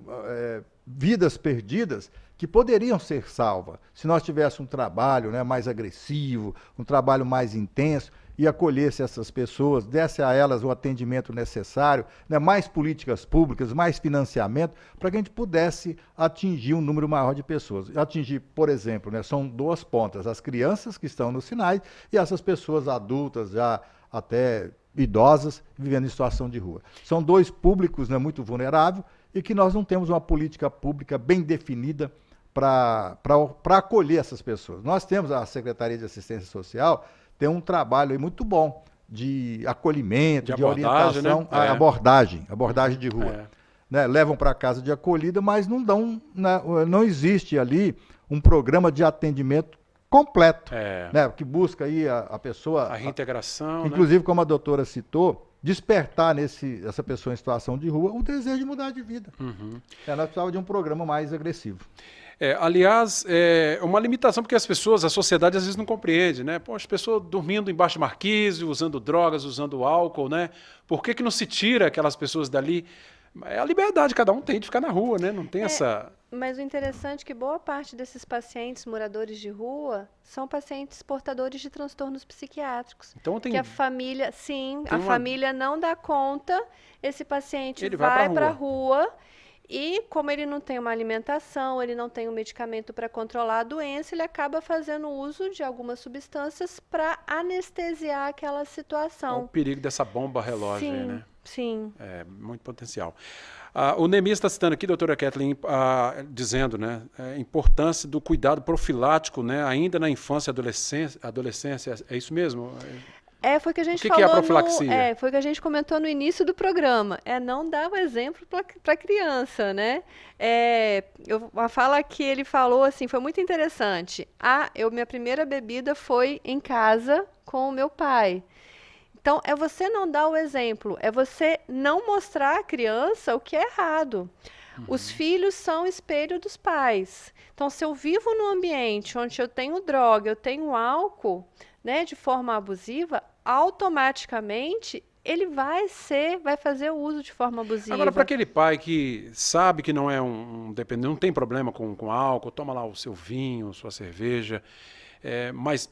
vidas perdidas que poderiam ser salvas se nós tivéssemos um trabalho, né, mais agressivo, um trabalho mais intenso e acolhesse essas pessoas, desse a elas o atendimento necessário, né, mais políticas públicas, mais financiamento, para que a gente pudesse atingir um número maior de pessoas. Atingir, por exemplo, né, são duas pontas, as crianças que estão nos sinais e essas pessoas adultas, já até idosas, vivendo em situação de rua. São dois públicos, né, muito vulneráveis e que nós não temos uma política pública bem definida para acolher essas pessoas. Nós temos a Secretaria de Assistência Social, tem um trabalho aí muito bom de acolhimento, de orientação, né? abordagem de rua. Né? Levam para casa de acolhida, mas não dão, né? Não existe ali um programa de atendimento completo, né? Que busca aí a pessoa... A reintegração, inclusive, como a doutora citou, despertar essa pessoa em situação de rua o desejo de mudar de vida. Nós precisávamos de um programa mais agressivo. Aliás, é uma limitação porque a sociedade às vezes não compreende, né? Pô, as pessoas dormindo embaixo de marquise, usando drogas, usando álcool, né? Por que não se tira aquelas pessoas dali? É a liberdade, cada um tem de ficar na rua, né? Não tem essa... Mas o interessante é que boa parte desses pacientes moradores de rua são pacientes portadores de transtornos psiquiátricos. Então tem... Que a família, família não dá conta, esse paciente vai para a rua e como ele não tem uma alimentação, ele não tem um medicamento para controlar a doença, ele acaba fazendo uso de algumas substâncias para anestesiar aquela situação. É o perigo dessa bomba relógio, né? Sim. É muito potencial. O Neemias está citando aqui, doutora Kathleen, dizendo, né, a importância do cuidado profilático, né, ainda na infância e adolescência. É isso mesmo? Foi o que a gente falou. O que é a profilaxia? Foi o que a gente comentou no início do programa. Não dar o exemplo para a criança, né? A fala que ele falou assim foi muito interessante. Minha primeira bebida foi em casa com o meu pai. Então, é você não dar o exemplo, é você não mostrar à criança o que é errado. Os filhos são espelho dos pais. Então, se eu vivo num ambiente onde eu tenho droga, eu tenho álcool, né, de forma abusiva, automaticamente ele vai fazer o uso de forma abusiva. Agora, para aquele pai que sabe que não é um dependente, não tem problema com álcool, toma lá o seu vinho, sua cerveja, mas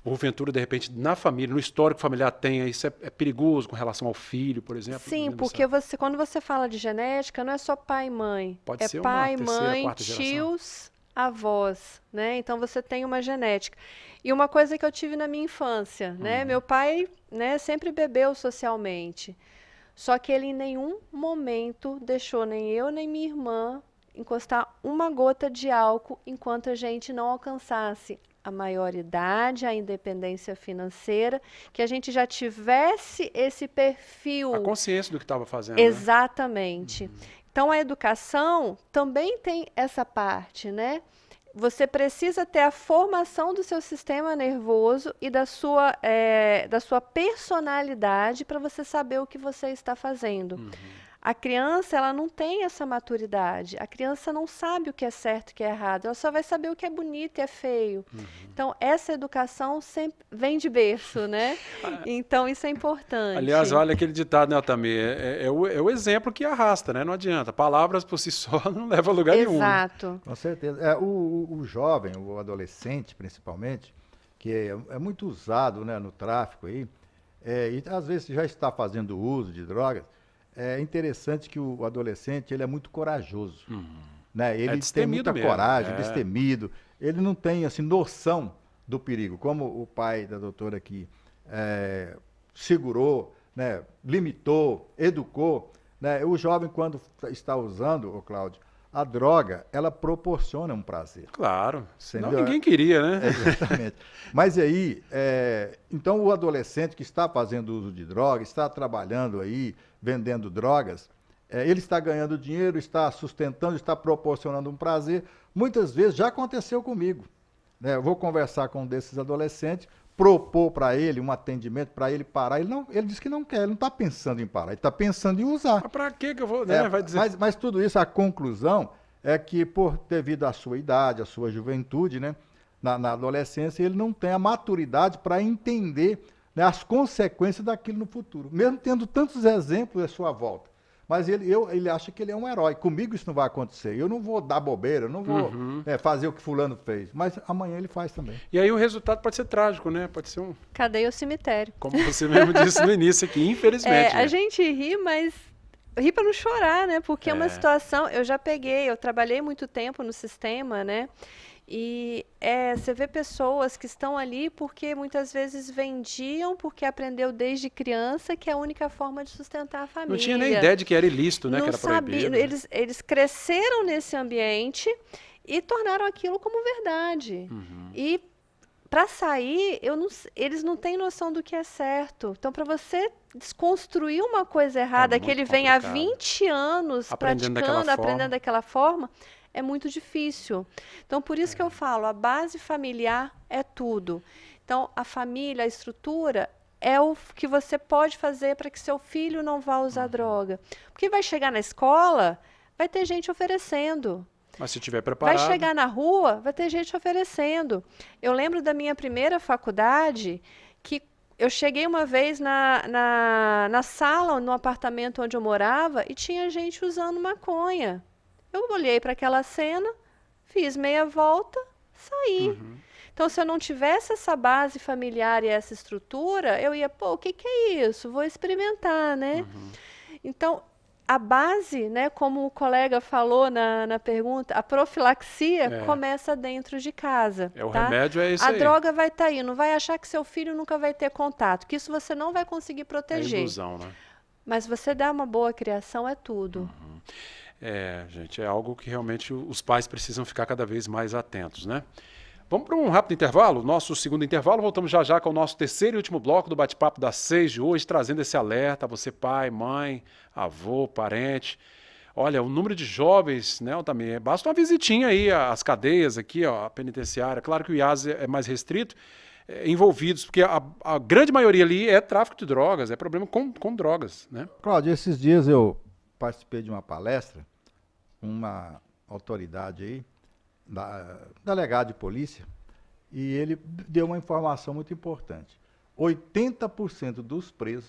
porventura, de repente, na família, no histórico familiar isso é perigoso com relação ao filho, por exemplo? Sim, porque quando você fala de genética, não é só pai e mãe. Pode ser pai, uma terceira, mãe, quarta geração. tios, avós, né? Então você tem uma genética. E uma coisa que eu tive na minha infância, né? Meu pai, né, sempre bebeu socialmente. Só que ele em nenhum momento deixou nem eu nem minha irmã encostar uma gota de álcool enquanto a gente não alcançasse a maioridade, a independência financeira, que a gente já tivesse esse perfil. A consciência do que estava fazendo. Exatamente. Né? Então, a educação também tem essa parte, né? Você precisa ter a formação do seu sistema nervoso e da sua personalidade para você saber o que você está fazendo. A criança, ela não tem essa maturidade. A criança não sabe o que é certo e o que é errado. Ela só vai saber o que é bonito e é feio. Então, essa educação sempre vem de berço, né? Então, isso é importante. Aliás, olha aquele ditado, né, Altamir? É o exemplo que arrasta, né? Não adianta. Palavras por si só não levam a lugar nenhum. Exato. Com certeza. O jovem, o adolescente, principalmente, que é muito usado, né, no tráfico aí, e às vezes já está fazendo uso de drogas. É interessante que o adolescente, ele é muito corajoso, né? Ele tem muita coragem, destemido, ele não tem, assim, noção do perigo, como o pai da doutora aqui segurou, né? Limitou, educou, né? O jovem, quando está usando, Cláudio, a droga, ela proporciona um prazer. Claro, senão ninguém queria, né? Exatamente. Mas aí, então o adolescente que está fazendo uso de droga, está trabalhando aí, vendendo drogas, ele está ganhando dinheiro, está sustentando, está proporcionando um prazer. Muitas vezes já aconteceu comigo, né? Eu vou conversar com um desses adolescentes, propor para ele um atendimento, para ele parar. Ele disse que não quer, ele não está pensando em parar, ele está pensando em usar. Mas para que eu vou, né? Vai dizer... mas tudo isso, a conclusão é que, devido à sua idade, à sua juventude, né, na adolescência, ele não tem a maturidade para entender, né, as consequências daquilo no futuro, mesmo tendo tantos exemplos à sua volta. Mas ele acha que ele é um herói. Comigo isso não vai acontecer. Eu não vou dar bobeira, eu não vou fazer o que fulano fez. Mas amanhã ele faz também. E aí o resultado pode ser trágico, né? Pode ser Cadeia ou cemitério. Como você mesmo disse no início aqui, infelizmente. A gente ri, mas ri para não chorar, né? Porque é uma situação... eu trabalhei muito tempo no sistema, né? E você vê pessoas que estão ali porque muitas vezes vendiam, porque aprendeu desde criança que é a única forma de sustentar a família. Não tinha nem ideia de que era ilícito, né? Não que era proibido. Eles cresceram nesse ambiente e tornaram aquilo como verdade. E para sair, eles não têm noção do que é certo. Então, para você desconstruir uma coisa errada que ele vem há 20 anos aprendendo daquela forma, é muito difícil. Então, por isso que eu falo, a base familiar é tudo. Então, a família, a estrutura, é o que você pode fazer para que seu filho não vá usar droga. Porque vai chegar na escola, vai ter gente oferecendo. Mas se estiver preparado... Vai chegar na rua, vai ter gente oferecendo. Eu lembro da minha primeira faculdade, que eu cheguei uma vez na sala, no apartamento onde eu morava, e tinha gente usando maconha. Eu olhei para aquela cena, fiz meia volta, saí. Então, se eu não tivesse essa base familiar e essa estrutura, eu ia, o que é isso? Vou experimentar, né? Então, a base, né, como o colega falou na pergunta, a profilaxia começa dentro de casa. O remédio é isso aí. A droga vai estar aí, não vai achar que seu filho nunca vai ter contato, que isso você não vai conseguir proteger. É ilusão, né? Mas você dar uma boa criação é tudo. Gente, é algo que realmente os pais precisam ficar cada vez mais atentos, né? Vamos para um rápido intervalo, nosso segundo intervalo, voltamos já com o nosso terceiro e último bloco do bate-papo das 6 de hoje, trazendo esse alerta a você pai, mãe, avô, parente. Olha, o número de jovens, né, também, basta uma visitinha aí às cadeias aqui, ó, a penitenciária, claro que o IAS é mais restrito, envolvidos, porque a grande maioria ali é tráfico de drogas, é problema com drogas, né? Cláudio, esses dias eu participei de uma palestra, uma autoridade aí, delegado de polícia, e ele deu uma informação muito importante. 80% dos presos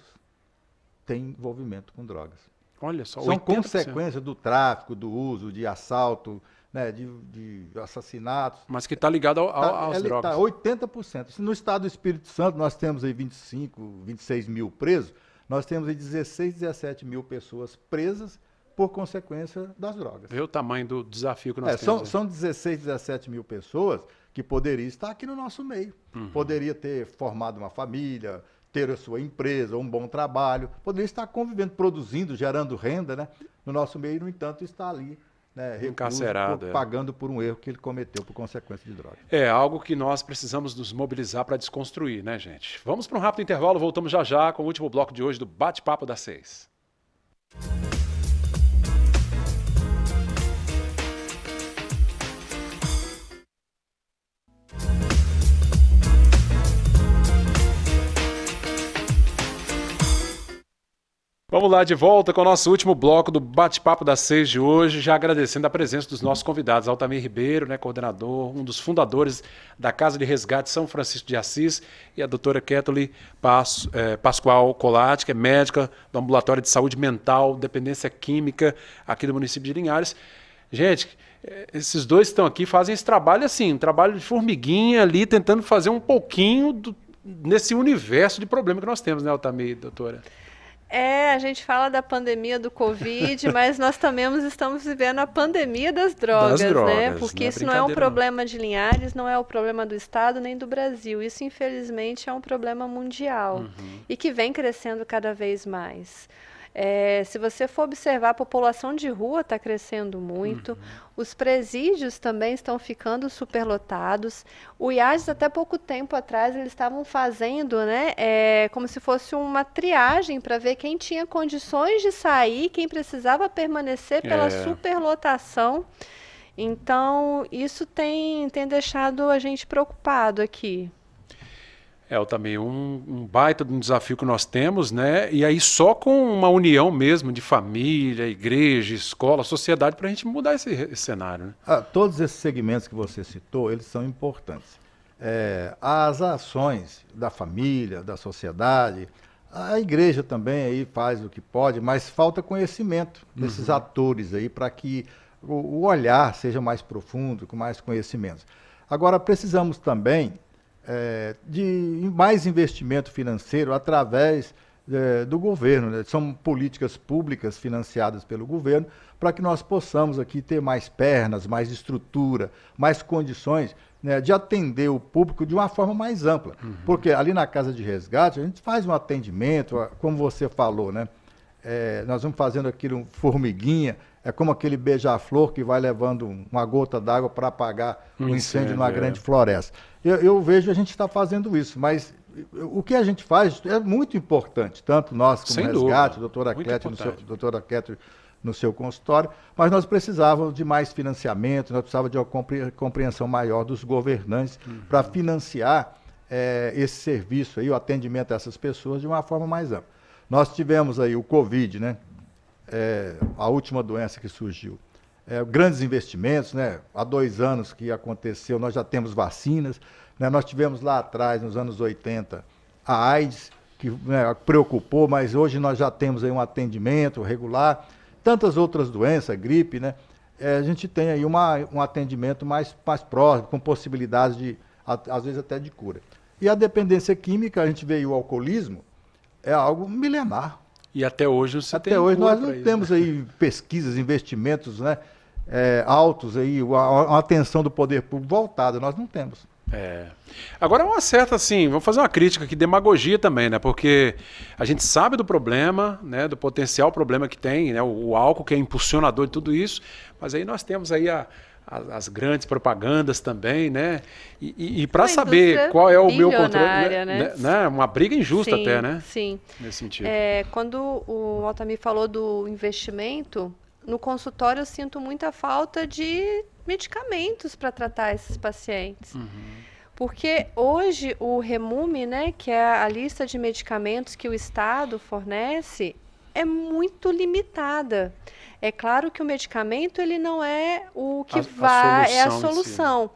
tem envolvimento com drogas. Olha só, são 80%. consequências do tráfico, do uso, de assalto, né, de assassinatos. Mas que está ligado às drogas. 80%. Se no estado do Espírito Santo nós temos aí 26 mil presos, nós temos aí 16, 17 mil pessoas presas por consequência das drogas. Vê o tamanho do desafio que nós temos. São 16, 17 mil pessoas que poderiam estar aqui no nosso meio. Poderia ter formado uma família, ter a sua empresa, um bom trabalho, poderia estar convivendo, produzindo, gerando renda, né, no nosso meio, no entanto, está ali, né, encarcerado, pagando por um erro que ele cometeu por consequência de droga. É algo que nós precisamos nos mobilizar para desconstruir, né, gente? Vamos para um rápido intervalo, voltamos já já com o último bloco de hoje do Bate-Papo das 6. Vamos lá de volta com o nosso último bloco do Bate-Papo das 6 de hoje, já agradecendo a presença dos nossos convidados, Altamir Ribeiro, né, coordenador, um dos fundadores da Casa de Resgate São Francisco de Assis, e a doutora Kathleen Pascoal Colatti, que é médica do Ambulatório de Saúde Mental, Dependência Química, aqui do município de Linhares. Gente, esses dois que estão aqui fazem esse trabalho assim, um trabalho de formiguinha ali, tentando fazer um pouquinho nesse universo de problema que nós temos, né, Altamir, doutora? A gente fala da pandemia do Covid, mas nós também estamos vivendo a pandemia das drogas, né? Porque isso não é um problema de Linhares, não é o problema do Estado nem do Brasil. Isso, infelizmente, é um problema mundial e que vem crescendo cada vez mais. Se você for observar, a população de rua está crescendo muito, os presídios também estão ficando superlotados. O IAGES, até pouco tempo atrás, eles estavam fazendo, né, como se fosse uma triagem para ver quem tinha condições de sair, quem precisava permanecer pela superlotação. Então, isso tem deixado a gente preocupado aqui. Também um baita de um desafio que nós temos, né? E aí só com uma união mesmo de família, igreja, escola, sociedade, para a gente mudar esse cenário, né? Todos esses segmentos que você citou, eles são importantes. As ações da família, da sociedade, a igreja também aí faz o que pode, mas falta conhecimento desses atores aí para que o olhar seja mais profundo, com mais conhecimentos. Agora, precisamos também de mais investimento financeiro através do governo, né? São políticas públicas financiadas pelo governo para que nós possamos aqui ter mais pernas, mais estrutura, mais condições, né, de atender o público de uma forma mais ampla. Porque ali na Casa de Resgate a gente faz um atendimento, como você falou, né? Nós vamos fazendo aquilo formiguinha, é como aquele beija-flor que vai levando uma gota d'água para apagar um incêndio numa grande floresta. Eu vejo a gente está fazendo isso, mas o que a gente faz é muito importante, tanto nós como Resgate, doutora Kathleen no seu consultório, mas nós precisávamos de mais financiamento, nós precisávamos de uma compreensão maior dos governantes para financiar esse serviço, aí, o atendimento a essas pessoas de uma forma mais ampla. Nós tivemos aí o Covid, né? A última doença que surgiu. Grandes investimentos, né? Há 2 anos que aconteceu, nós já temos vacinas, né? Nós tivemos lá atrás, nos anos 80, a AIDS, que, né, preocupou, mas hoje nós já temos aí um atendimento regular. Tantas outras doenças, gripe, né? A gente tem aí um atendimento mais próximo, com possibilidades de, às vezes até de cura. E a dependência química, a gente vê aí o alcoolismo, é algo milenar. E até hoje nós não temos aí pesquisas, investimentos, né, altos, aí, uma atenção do poder público voltada, nós não temos. Agora uma certa, assim, vamos fazer uma crítica aqui, demagogia também, né? Porque a gente sabe do problema, né? Do potencial problema que tem, né? O álcool que é impulsionador de tudo isso, mas aí nós temos aí as grandes propagandas também, né? E para saber qual é o meu controle, né? Uma briga injusta até, né? Sim. Nesse sentido. Quando o Altamir falou do investimento, no consultório eu sinto muita falta de medicamentos para tratar esses pacientes. Porque hoje o REMUME, né, que é a lista de medicamentos que o Estado fornece, é muito limitada. É claro que o medicamento ele não é o que é a solução.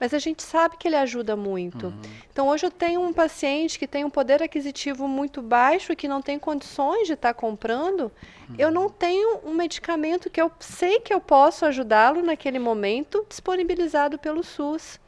mas a gente sabe que ele ajuda muito. Então, hoje eu tenho um paciente que tem um poder aquisitivo muito baixo e que não tem condições de estar comprando, eu não tenho um medicamento que eu sei que eu posso ajudá-lo naquele momento, disponibilizado pelo SUS.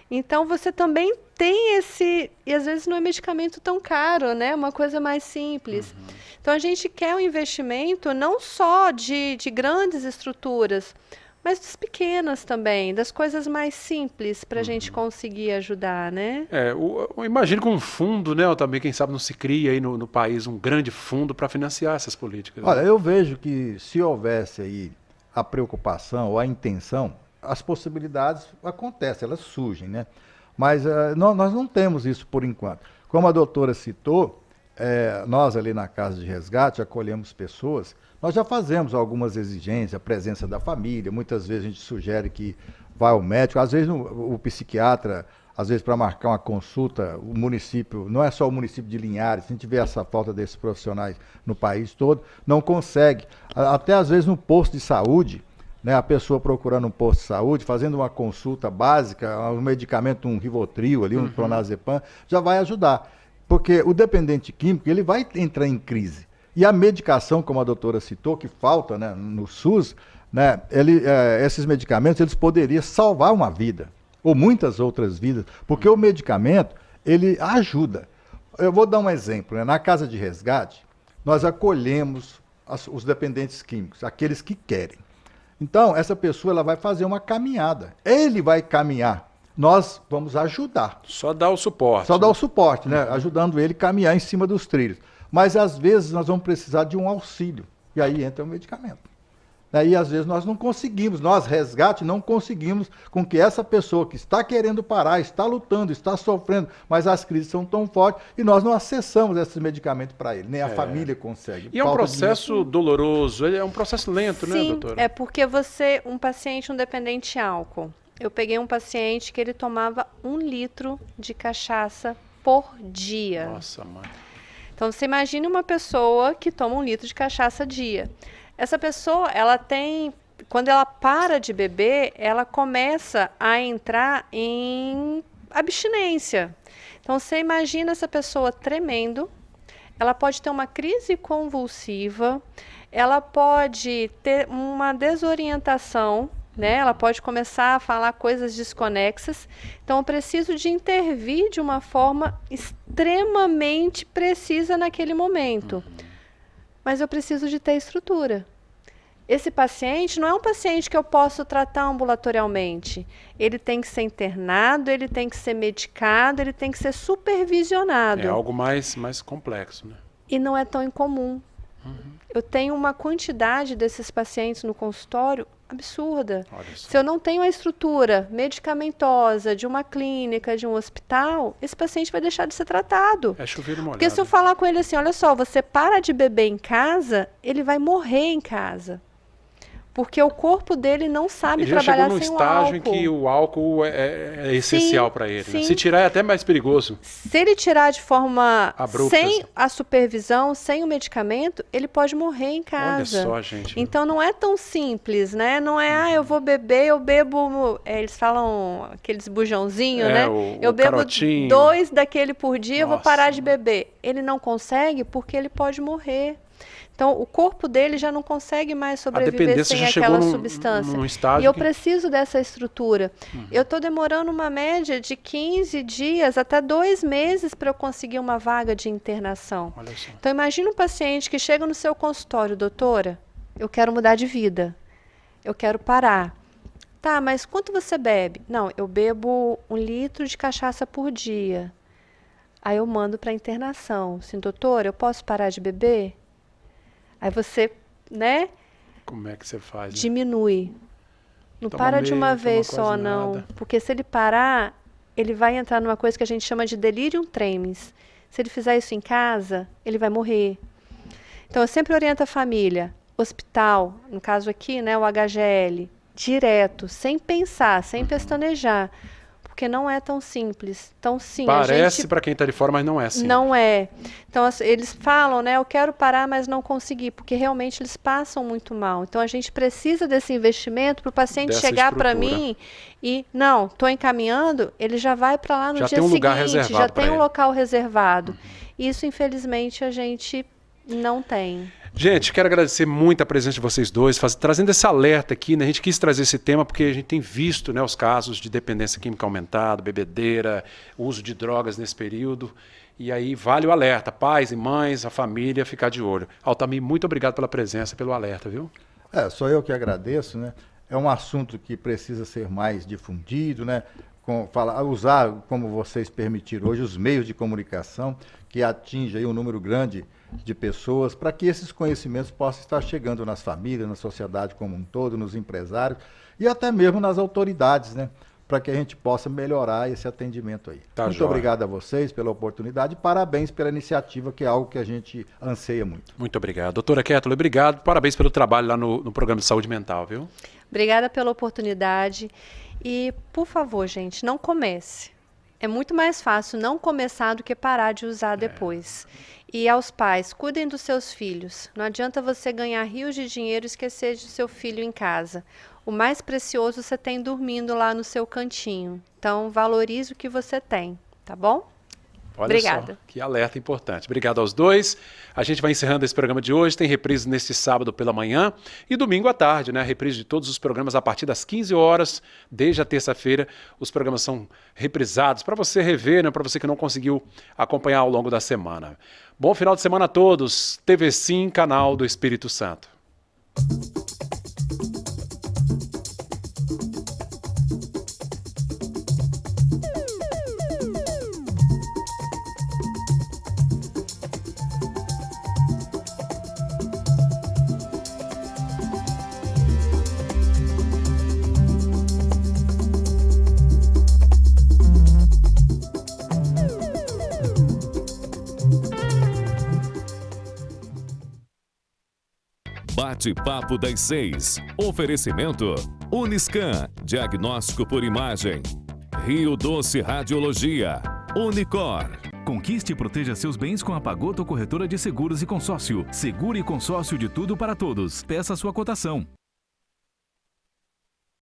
Então, você também tem esse... E às vezes não é medicamento tão caro, né? Uma coisa mais simples. Então, a gente quer um investimento não só de grandes estruturas, mas das pequenas também, das coisas mais simples para a gente conseguir ajudar, né? Eu imagino que um fundo, né? Ou também, quem sabe, não se cria aí no país um grande fundo para financiar essas políticas. Olha, eu vejo que se houvesse aí a preocupação ou a intenção, as possibilidades acontecem, elas surgem, né? Mas nós não temos isso por enquanto. Como a doutora citou, nós ali na Casa de Resgate acolhemos pessoas, nós já fazemos algumas exigências, a presença da família, muitas vezes a gente sugere que vá ao médico, às vezes o psiquiatra, às vezes para marcar uma consulta, o município, não é só o município de Linhares, a gente vê essa falta desses profissionais no país todo, não consegue, até às vezes no posto de saúde, né, a pessoa procurando um posto de saúde, fazendo uma consulta básica, um medicamento, um Rivotril ali, um Clonazepam, já vai ajudar. Porque o dependente químico, ele vai entrar em crise. E a medicação, como a doutora citou, que falta, né, no SUS, né, esses medicamentos, eles poderiam salvar uma vida, ou muitas outras vidas, porque o medicamento, ele ajuda. Eu vou dar um exemplo, né, na Casa de Resgate, nós acolhemos os dependentes químicos, aqueles que querem. Então, essa pessoa ela vai fazer uma caminhada. Ele vai caminhar. Nós vamos ajudar. Só dar o suporte. Só dar o suporte, né? Ajudando ele a caminhar em cima dos trilhos. Mas, às vezes, nós vamos precisar de um auxílio. E aí entra o medicamento. Aí, às vezes, nós não conseguimos, nós, resgate, não conseguimos com que essa pessoa que está querendo parar, está lutando, está sofrendo, mas as crises são tão fortes e nós não acessamos esses medicamentos para ele, nem a família consegue. E é um processo doloroso, é um processo lento, né, doutora? Sim, é porque um paciente, um dependente de álcool, eu peguei um paciente que ele tomava 1 litro de cachaça por dia. Nossa, mãe. Então, você imagine uma pessoa que toma 1 litro de cachaça dia. Essa pessoa, quando ela para de beber, ela começa a entrar em abstinência. Então, você imagina essa pessoa tremendo, ela pode ter uma crise convulsiva, ela pode ter uma desorientação, né? Ela pode começar a falar coisas desconexas. Então, eu preciso de intervir de uma forma extremamente precisa naquele momento. Mas eu preciso de ter estrutura. Esse paciente não é um paciente que eu posso tratar ambulatorialmente. Ele tem que ser internado, ele tem que ser medicado, ele tem que ser supervisionado. É algo mais complexo, né? E não é tão incomum. Eu tenho uma quantidade desses pacientes no consultório absurda. Se eu não tenho a estrutura medicamentosa de uma clínica, de um hospital, esse paciente vai deixar de ser tratado. É chover no molhado. Porque se eu falar com ele assim, olha só, você para de beber em casa, ele vai morrer em casa. Porque o corpo dele não sabe trabalhar sem o álcool. Ele já chegou num estágio em que o álcool é essencial para ele. Né? Se tirar é até mais perigoso. Se ele tirar de forma abrupta, sem a supervisão, sem o medicamento, ele pode morrer em casa. Olha só, gente. Então não é tão simples, né? Não é, eu vou beber, eu bebo... eles falam aqueles bujãozinhos, né? Eu bebo carotinho. 2 daquele por dia, eu vou parar de beber. Ele não consegue porque ele pode morrer. Então, o corpo dele já não consegue mais sobreviver sem aquela substância. E eu preciso dessa estrutura. Eu estou demorando uma média de 15 dias até 2 meses para eu conseguir uma vaga de internação. Olha só. Então, imagina um paciente que chega no seu consultório, doutora, eu quero mudar de vida, eu quero parar. Tá, mas quanto você bebe? Não, eu bebo 1 litro de cachaça por dia. Aí eu mando para internação. Assim, doutora, eu posso parar de beber? Aí você, né? Como é que você faz? Né? Diminui. Não para de uma vez só, não. Porque se ele parar, ele vai entrar numa coisa que a gente chama de delirium tremens. Se ele fizer isso em casa, ele vai morrer. Então, eu sempre oriento a família. Hospital, no caso aqui, né, o HGL, direto, sem pensar, sem pestanejar. porque não é tão simples. Então, sim, parece para quem está de fora, mas não é simples. Não é. Então, eles falam, né, eu quero parar, mas não consegui, porque realmente eles passam muito mal. Então, a gente precisa desse investimento para o paciente chegar para mim e, não, estou encaminhando, ele já vai para lá no dia seguinte, já tem um local reservado. Isso, infelizmente, a gente não tem. Gente, quero agradecer muito a presença de vocês dois, trazendo esse alerta aqui, né? A gente quis trazer esse tema porque a gente tem visto, né, os casos de dependência química aumentada, bebedeira, uso de drogas nesse período. E aí vale o alerta, pais e mães, a família, ficar de olho. Altamir, muito obrigado pela presença, pelo alerta, viu? Sou eu que agradeço, né? É um assunto que precisa ser mais difundido, né? Usar, como vocês permitiram hoje, os meios de comunicação que atingem um número grande de pessoas, para que esses conhecimentos possam estar chegando nas famílias, na sociedade como um todo, nos empresários e até mesmo nas autoridades, né? Para que a gente possa melhorar esse atendimento aí. Muito obrigado a vocês pela oportunidade e parabéns pela iniciativa, que é algo que a gente anseia muito. Muito obrigado. Doutora Kétula, obrigado. Parabéns pelo trabalho lá no programa de saúde mental, viu? Obrigada pela oportunidade. E, por favor, gente, não comece. É muito mais fácil não começar do que parar de usar depois. E aos pais, cuidem dos seus filhos. Não adianta você ganhar rios de dinheiro e esquecer de seu filho em casa. O mais precioso você tem dormindo lá no seu cantinho. Então, valorize o que você tem, tá bom? Obrigada. Só, que alerta importante. Obrigado aos dois. A gente vai encerrando esse programa de hoje. Tem reprise neste sábado pela manhã e domingo à tarde, né? Reprise de todos os programas a partir das 15 horas, desde a terça-feira. Os programas são reprisados para você rever, né? Para você que não conseguiu acompanhar ao longo da semana. Bom final de semana a todos. TV Sim, canal do Espírito Santo. Bate-papo das 6. Oferecimento Uniscan, diagnóstico por imagem. Rio Doce Radiologia. Unicor. Conquiste e proteja seus bens com a Pagoto Corretora de Seguros e Consórcio. Seguro e consórcio de tudo para todos. Peça sua cotação.